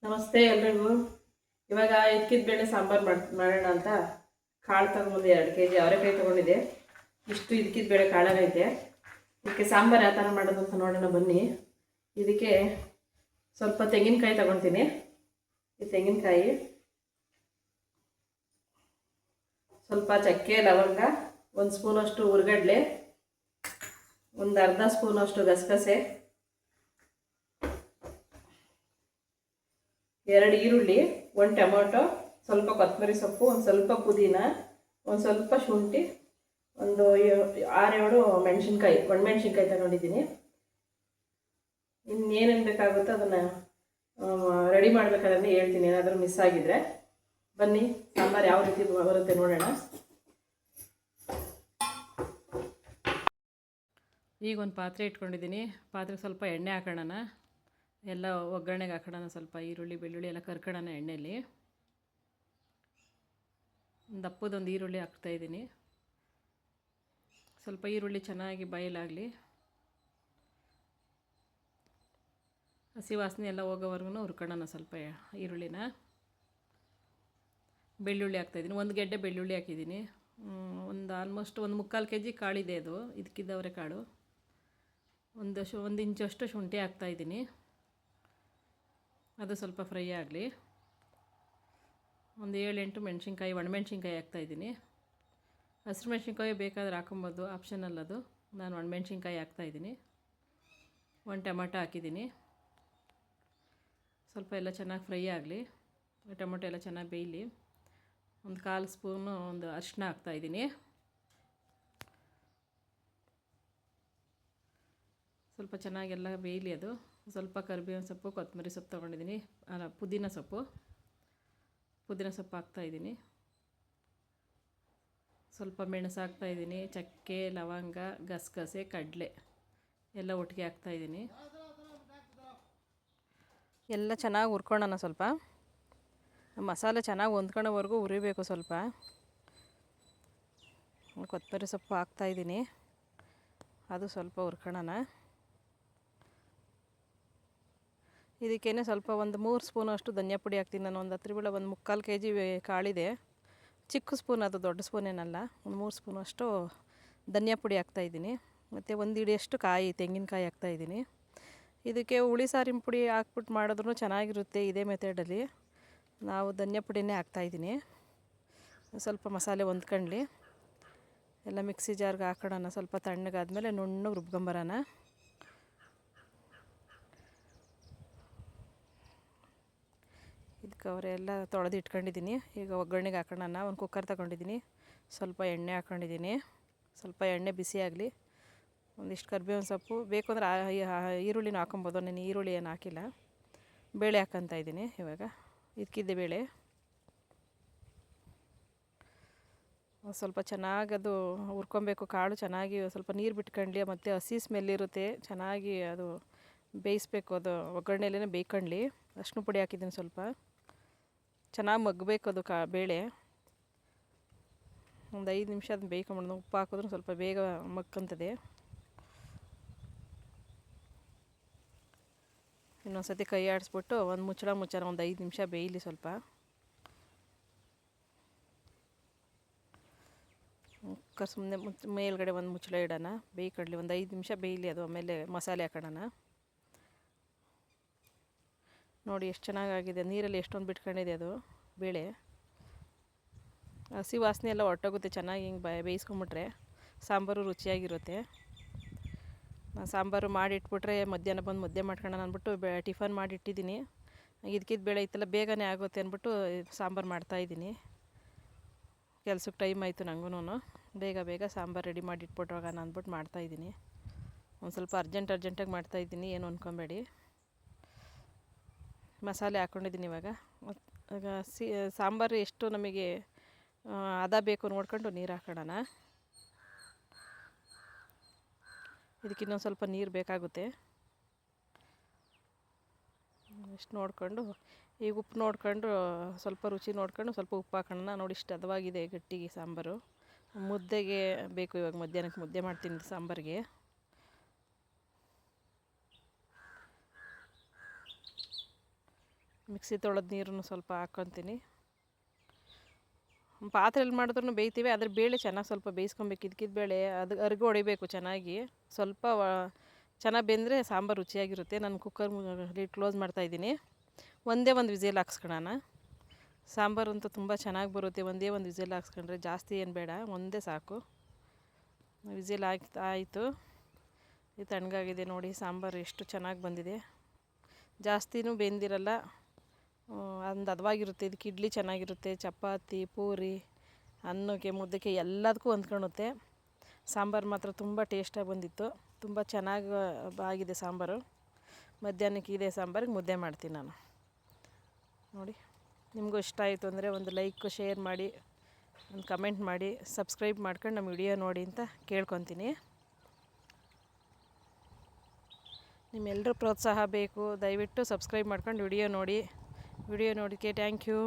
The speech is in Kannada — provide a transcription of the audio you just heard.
ನಮಸ್ತೆ ಎಲ್ರಿಗೂ. ಇವಾಗ ಇಕ್ಕಿದ ಬೇಳೆ ಸಾಂಬಾರು ಮಾಡೋಣ ಅಂತ ಕಾಳು ತಗೊಂಡು 2 kg ಅವರೆಕಾಯಿ ತೊಗೊಂಡಿದ್ದೆ. ಇಷ್ಟು ಇಕ್ಕಿದ ಬೇಳೆ ಕಾಳಾಗೈತೆ. ಇದಕ್ಕೆ ಸಾಂಬಾರು ಯಾವ ಥರ ಮಾಡೋದು ಅಂತ ನೋಡೋಣ ಬನ್ನಿ. ಇದಕ್ಕೆ ಸ್ವಲ್ಪ ತೆಂಗಿನಕಾಯಿ ತಗೊಳ್ತೀನಿ. ಈ ತೆಂಗಿನಕಾಯಿ, ಸ್ವಲ್ಪ ಚಕ್ಕೆ ಲವಂಗ, 1 ಸ್ಪೂನಷ್ಟು ಹುರ್ಗಡ್ಲೆ, ಒಂದು ಅರ್ಧ ಸ್ಪೂನಷ್ಟು ಗಸಗಸೆ, 2 ಈರುಳ್ಳಿ, 1 ಟೊಮೊಟೊ, ಸ್ವಲ್ಪ ಕೊತ್ತಂಬರಿ ಸೊಪ್ಪು, ಒಂದು ಸ್ವಲ್ಪ ಪುದೀನ, ಒಂದು ಸ್ವಲ್ಪ ಶುಂಠಿ, ಒಂದು 6-7 ಮೆಣಸಿನ್ಕಾಯಿ, ಒಣಮೆಣಸಿನ್ಕಾಯಿ ತಗೊಂಡಿದ್ದೀನಿ. ಇನ್ನೇನೇನು ಬೇಕಾಗುತ್ತೋ ಅದನ್ನು ರೆಡಿ ಮಾಡಬೇಕಾದ್ರೆ ಹೇಳ್ತೀನಿ, ಏನಾದರೂ ಮಿಸ್ ಆಗಿದ್ರೆ. ಬನ್ನಿ ಸಾಂಬಾರು ಯಾವ ರೀತಿ ಬರುತ್ತೆ ನೋಡೋಣ. ಈಗ ಒಂದು ಪಾತ್ರೆ ಇಟ್ಕೊಂಡಿದ್ದೀನಿ. ಪಾತ್ರೆಗೆ ಸ್ವಲ್ಪ ಎಣ್ಣೆ ಹಾಕೋಣ. ಎಲ್ಲ ಒಗ್ಗರಣೆಗೆ ಹಾಕೋಣ. ಸ್ವಲ್ಪ ಈರುಳ್ಳಿ ಬೆಳ್ಳುಳ್ಳಿ ಎಲ್ಲ ಕರ್ಕೊಳ್ಳೋಣ ಎಣ್ಣೆಯಲ್ಲಿ. ದಪ್ಪದೊಂದು ಈರುಳ್ಳಿ ಹಾಕ್ತಾಯಿದ್ದೀನಿ. ಸ್ವಲ್ಪ ಈರುಳ್ಳಿ ಚೆನ್ನಾಗಿ ಬಾಯ್ಲಾಗಲಿ. ಹಸಿ ವಾಸನೆ ಎಲ್ಲ ಹೋಗೋವರೆಗೂ ಹುರ್ಕೊಳ್ಳೋಣ ಸ್ವಲ್ಪ ಈರುಳ್ಳಿನ. ಬೆಳ್ಳುಳ್ಳಿ ಹಾಕ್ತಾಯಿದ್ದೀನಿ. 1 ಗೆಡ್ಡೆ ಬೆಳ್ಳುಳ್ಳಿ ಹಾಕಿದ್ದೀನಿ. ಒಂದು ಆಲ್ಮೋಸ್ಟ್ 1/4 kg ಕಾಳಿದೆ ಅದು. ಇದಕ್ಕಿದ್ದವರೆ ಕಾಳು. 1 ಇಂಚಷ್ಟು ಶುಂಠಿ ಹಾಕ್ತಾಯಿದ್ದೀನಿ. ಅದು ಸ್ವಲ್ಪ ಫ್ರೈ ಆಗಲಿ. ಒಂದು 7-8 ಮೆಣಸಿನ್ಕಾಯಿ, ಒಣಮೆಣ್ಸಿನ್ಕಾಯಿ ಹಾಕ್ತಾಯಿದ್ದೀನಿ. ಹಸಿರು ಮೆಣಸಿನ್ಕಾಯಿ ಬೇಕಾದ್ರೆ ಹಾಕೊಬೋದು, ಆಪ್ಷನಲ್ ಅದು. ನಾನು ಒಣಮೆಣ್ಸಿನ್ಕಾಯಿ ಹಾಕ್ತಾಯಿದ್ದೀನಿ. 1 ಟೊಮೊಟೊ ಹಾಕಿದ್ದೀನಿ. ಸ್ವಲ್ಪ ಎಲ್ಲ ಚೆನ್ನಾಗಿ ಫ್ರೈ ಆಗಲಿ. ಟೊಮೊಟೊ ಎಲ್ಲ ಚೆನ್ನಾಗಿ ಬೇಯಲಿ. ಒಂದು 1/4 ಸ್ಪೂನು ಒಂದು ಅರಿಶಿನ ಹಾಕ್ತಾಯಿದ್ದೀನಿ. ಸ್ವಲ್ಪ ಚೆನ್ನಾಗೆಲ್ಲ ಬೇಯಲಿ ಅದು. ಸ್ವಲ್ಪ ಕರಿಬೇವಿನ ಸೊಪ್ಪು, ಕೊತ್ತಂಬರಿ ಸೊಪ್ಪು ತೊಗೊಂಡಿದ್ದೀನಿ. ಪುದೀನ ಸೊಪ್ಪು ಹಾಕ್ತಾಯಿದ್ದೀನಿ. ಸ್ವಲ್ಪ ಮೆಣಸು ಹಾಕ್ತಾಯಿದ್ದೀನಿ. ಚಕ್ಕೆ, ಲವಂಗ, ಗಸಗಸೆ, ಕಡಲೆ ಎಲ್ಲ ಒಟ್ಟಿಗೆ ಹಾಕ್ತಾಯಿದ್ದೀನಿ. ಎಲ್ಲ ಚೆನ್ನಾಗಿ ಹುರ್ಕೊಳ್ಳೋಣ. ಸ್ವಲ್ಪ ಮಸಾಲೆ ಚೆನ್ನಾಗಿ ಹೊಂದ್ಕೊಳ್ಳೋವರೆಗೂ ಹುರಿಬೇಕು. ಸ್ವಲ್ಪ ಕೊತ್ತಂಬರಿ ಸೊಪ್ಪು ಹಾಕ್ತಾಯಿದ್ದೀನಿ. ಅದು ಸ್ವಲ್ಪ ಹುರ್ಕೊಳ್ಳೋಣ. ಇದಕ್ಕೇನೆ ಸ್ವಲ್ಪ ಒಂದು 3 ಸ್ಪೂನಷ್ಟು ಧನಿಯಾ ಪುಡಿ ಹಾಕ್ತೀನಿ. ನಾನು ಒಂದು 10 ಬೇಳೆ 1/4 kg ಕಾಳಿದೆ. ಚಿಕ್ಕ ಸ್ಪೂನ್ ಅದು, ದೊಡ್ಡ ಸ್ಪೂನೇನಲ್ಲ. ಒಂದು 3 ಸ್ಪೂನಷ್ಟು ಧನಿಯಾ ಪುಡಿ ಹಾಕ್ತಾಯಿದ್ದೀನಿ. ಮತ್ತು 1 ಹಿಡಿಯಷ್ಟು ತೆಂಗಿನಕಾಯಿ ಹಾಕ್ತಾಯಿದ್ದೀನಿ. ಇದಕ್ಕೆ ಹುಳಿ ಸಾರಿನ ಪುಡಿ ಹಾಕ್ಬಿಟ್ಟು ಮಾಡಿದ್ರೂ ಚೆನ್ನಾಗಿರುತ್ತೆ. ಇದೇ ಮೆಥಡಲ್ಲಿ ನಾವು ಧನಿಯಾ ಪುಡಿನೇ ಹಾಕ್ತಾಯಿದ್ದೀನಿ. ಸ್ವಲ್ಪ ಮಸಾಲೆ ಹೊಂದ್ಕೊಳ್ಳಿ. ಎಲ್ಲ ಮಿಕ್ಸಿ ಜಾರ್ಗೆ ಹಾಕೋಣ. ಸ್ವಲ್ಪ ತಣ್ಣಗಾದ್ಮೇಲೆ ನುಣ್ಣಗೆ ರುಬ್ಕೊಂಬರೋಣ. ಇದಕ್ಕೆ ಅವರೆಲ್ಲ ತೊಳೆದು ಇಟ್ಕೊಂಡಿದ್ದೀನಿ. ಈಗ ಒಗ್ಗರಣೆಗೆ ಹಾಕೋಣ. ಒಂದು ಕುಕ್ಕರ್ ತಗೊಂಡಿದ್ದೀನಿ. ಸ್ವಲ್ಪ ಎಣ್ಣೆ ಹಾಕ್ಕೊಂಡಿದ್ದೀನಿ. ಸ್ವಲ್ಪ ಎಣ್ಣೆ ಬಿಸಿ ಆಗಲಿ. ಒಂದಿಷ್ಟು ಕರಿಬೇವಿನ ಸೊಪ್ಪು ಬೇಕು ಅಂದರೆ ಈರುಳ್ಳಿನ ಹಾಕೊಬೋದು. ನಾನು ಈರುಳ್ಳಿ ಏನು ಹಾಕಿಲ್ಲ. ಬೇಳೆ ಹಾಕ್ಕೊತಾ ಇದ್ದೀನಿ. ಇವಾಗ ಇದಕ್ಕಿದ್ದೆ ಬೇಳೆ ಸ್ವಲ್ಪ ಚೆನ್ನಾಗಿ ಅದು ಹುರ್ಕೊಬೇಕು. ಕಾಳು ಚೆನ್ನಾಗಿ ಸ್ವಲ್ಪ ನೀರು ಬಿಟ್ಕೊಳ್ಳಿ. ಮತ್ತು ಹಸಿ ಸ್ಮೆಲ್ ಇರುತ್ತೆ. ಚೆನ್ನಾಗಿ ಅದು ಬೇಯಿಸ್ಬೇಕು. ಅದು ಒಗ್ಗರಣೆಯಲ್ಲೇ ಬೇಯ್ಕೊಳ್ಳಿ. ಅರಿಶಿನ ಪುಡಿ ಹಾಕಿದ್ದೀನಿ. ಸ್ವಲ್ಪ ಚೆನ್ನಾಗಿ ಮಗ್ಗಬೇಕು ಅದು ಬೇಳೆ. ಒಂದು 5 ನಿಮಿಷ ಅದನ್ನ ಬೇಯ್ಕೊಂಬಿಡೋದು. ಉಪ್ಪು ಹಾಕಿದ್ರೂ ಸ್ವಲ್ಪ ಬೇಗ ಮಗ್ಕಂತದೆ. ಇನ್ನೊಂದು ಸತಿ ಕೈ ಆಡಿಸ್ಬಿಟ್ಟು ಒಂದು ಮುಚ್ಚಳ ಒಂದು 5 ನಿಮಿಷ ಬೇಯಲಿ. ಸ್ವಲ್ಪ ಕುಕ್ಕರ್ ಸುಮ್ಮನೆ ಮೇಲ್ಗಡೆ ಒಂದು ಮುಚ್ಚಳ ಇಡೋಣ. ಬೇಯ್ಕೊಳ್ಳಿ. ಒಂದು 5 ನಿಮಿಷ ಬೇಯಲಿ ಅದು. ಆಮೇಲೆ ಮಸಾಲೆ ಹಾಕೋಣ. ನೋಡಿ ಎಷ್ಟು ಚೆನ್ನಾಗಾಗಿದೆ. ನೀರಲ್ಲಿ ಎಷ್ಟೊಂದು ಬಿಟ್ಕೊಂಡಿದೆ ಅದು ಬೇಳೆ. ಹಸಿ ವಾಸನೆ ಎಲ್ಲ ಹೊರಟೋಗುತ್ತೆ. ಚೆನ್ನಾಗಿ ಹಿಂಗೆ ಬೇಯಿಸ್ಕೊಂಬಿಟ್ರೆ ಸಾಂಬಾರು ರುಚಿಯಾಗಿರುತ್ತೆ. ನಾನು ಸಾಂಬಾರು ಮಾಡಿಟ್ಬಿಟ್ರೆ ಮಧ್ಯಾಹ್ನ ಬಂದು ಮುದ್ದೆ ಮಾಡ್ಕೊಳ್ಳೋಣ ಅಂದ್ಬಿಟ್ಟು ಟಿಫನ್ ಮಾಡಿಟ್ಟಿದ್ದೀನಿ. ಇದಕ್ಕಿದ್ದ ಬೇಳೆ ಇತ್ತಲ್ಲ, ಬೇಗನೆ ಆಗುತ್ತೆ ಅಂದ್ಬಿಟ್ಟು ಸಾಂಬಾರು ಮಾಡ್ತಾಯಿದ್ದೀನಿ. ಕೆಲ್ಸಕ್ಕೆ ಟೈಮ್ ಆಯಿತು ನನಗೂ. ಬೇಗ ಸಾಂಬಾರು ರೆಡಿ ಮಾಡಿ ಇಟ್ಬಿಟ್ಟು ಹೋಗೋಣ ಅಂದ್ಬಿಟ್ಟು ಮಾಡ್ತಾಯಿದ್ದೀನಿ. ಒಂದು ಸ್ವಲ್ಪ ಅರ್ಜೆಂಟಾಗಿ ಮಾಡ್ತಾಯಿದ್ದೀನಿ, ಏನು ಅಂದ್ಕೊಬೇಡಿ. ಮಸಾಲೆ ಹಾಕ್ಕೊಂಡಿದ್ದೀನಿ. ಇವಾಗ ಸಾಂಬಾರು ಎಷ್ಟು ನಮಗೆ ಹದ ಬೇಕು ನೋಡ್ಕೊಂಡು ನೀರು ಹಾಕೋಣ. ಇದಕ್ಕೆ ಇನ್ನೊಂದು ಸ್ವಲ್ಪ ನೀರು ಬೇಕಾಗುತ್ತೆ. ಇಷ್ಟು ನೋಡಿಕೊಂಡು ಈಗ ಉಪ್ಪು ನೋಡ್ಕೊಂಡು ಸ್ವಲ್ಪ ರುಚಿ ನೋಡ್ಕೊಂಡು ಸ್ವಲ್ಪ ಉಪ್ಪು ಹಾಕೋಣ. ನೋಡಿ ಇಷ್ಟು ಹದವಾಗಿದೆ ಗಟ್ಟಿಗೆ ಸಾಂಬಾರು. ಮುದ್ದೆಗೆ ಬೇಕು. ಇವಾಗ ಮಧ್ಯಾಹ್ನಕ್ಕೆ ಮುದ್ದೆ ಮಾಡ್ತೀನಿ ಸಾಂಬಾರಿಗೆ. ಮಿಕ್ಸಿ ತೊಳೆದ ನೀರನ್ನು ಸ್ವಲ್ಪ ಹಾಕ್ಕೊತೀನಿ. ಪಾತ್ರೆಯಲ್ಲಿ ಮಾಡಿದ್ರೂ ಬೇಯ್ತೀವಿ, ಆದರೆ ಬೇಳೆ ಚೆನ್ನಾಗಿ ಸ್ವಲ್ಪ ಬೇಯಿಸ್ಕೊಬೇಕು. ಇದಕ್ಕಿದ ಬೇಳೆ ಅದು ಅರ್ಗ ಹೊಡಿಬೇಕು ಚೆನ್ನಾಗಿ. ಸ್ವಲ್ಪ ಚೆನ್ನಾಗಿ ಬೆಂದರೆ ಸಾಂಬಾರು ರುಚಿಯಾಗಿರುತ್ತೆ. ನಾನು ಕುಕ್ಕರ್ ಲಿಡ್ ಕ್ಲೋಸ್ ಮಾಡ್ತಾಯಿದ್ದೀನಿ. ಒಂದೇ ಒಂದು ವಿಸಿಲ್ ಹಾಕ್ಸ್ಕೊಳ್ಳೋಣ. ಸಾಂಬಾರು ಅಂತೂ ತುಂಬ ಚೆನ್ನಾಗಿ ಬರುತ್ತೆ. ಒಂದೇ ಒಂದು ವಿಸಿಲ್ ಹಾಕ್ಸ್ಕೊಂಡ್ರೆ, ಜಾಸ್ತಿ ಏನು ಬೇಡ, ಒಂದೇ ಸಾಕು. ವಿಸಿಲ್ ಆಯಿತು. ಇದು ತಣ್ಣಗಾಗಿದೆ ನೋಡಿ. ಸಾಂಬಾರು ಎಷ್ಟು ಚೆನ್ನಾಗಿ ಬಂದಿದೆ. ಜಾಸ್ತಿನೂ ಬೆಂದಿರಲ್ಲ, ಒಂದು ಹದವಾಗಿರುತ್ತೆ. ಇದಕ್ಕೆ ಇಡ್ಲಿ ಚೆನ್ನಾಗಿರುತ್ತೆ, ಚಪಾತಿ, ಪೂರಿ, ಅನ್ನಕ್ಕೆ, ಮುದ್ದೆಗೆ ಎಲ್ಲದಕ್ಕೂ ಹೊಂದ್ಕೊಳ್ಳುತ್ತೆ. ಸಾಂಬಾರು ಮಾತ್ರ ತುಂಬ ಟೇಸ್ಟಾಗಿ ಬಂದಿತ್ತು. ತುಂಬ ಚೆನ್ನಾಗಿ ಆಗಿದೆ ಸಾಂಬಾರು. ಮಧ್ಯಾಹ್ನಕ್ಕೆ ಇದೇ ಸಾಂಬಾರಿಗೆ ಮುದ್ದೆ ಮಾಡ್ತೀನಿ ನಾನು ನೋಡಿ. ನಿಮಗೂ ಇಷ್ಟ ಆಯಿತು ಅಂದರೆ ಒಂದು ಲೈಕ್, ಶೇರ್ ಮಾಡಿ, ಒಂದು ಕಮೆಂಟ್ ಮಾಡಿ, ಸಬ್ಸ್ಕ್ರೈಬ್ ಮಾಡ್ಕೊಂಡು ನಮ್ಮ ವಿಡಿಯೋ ನೋಡಿ ಅಂತ ಕೇಳ್ಕೊತೀನಿ. ನಿಮ್ಮೆಲ್ಲರೂ ಪ್ರೋತ್ಸಾಹ ಬೇಕು. ದಯವಿಟ್ಟು ಸಬ್ಸ್ಕ್ರೈಬ್ ಮಾಡ್ಕೊಂಡು ವಿಡಿಯೋ ನೋಡೋಕ್ಕೆ ಥ್ಯಾಂಕ್ ಯು.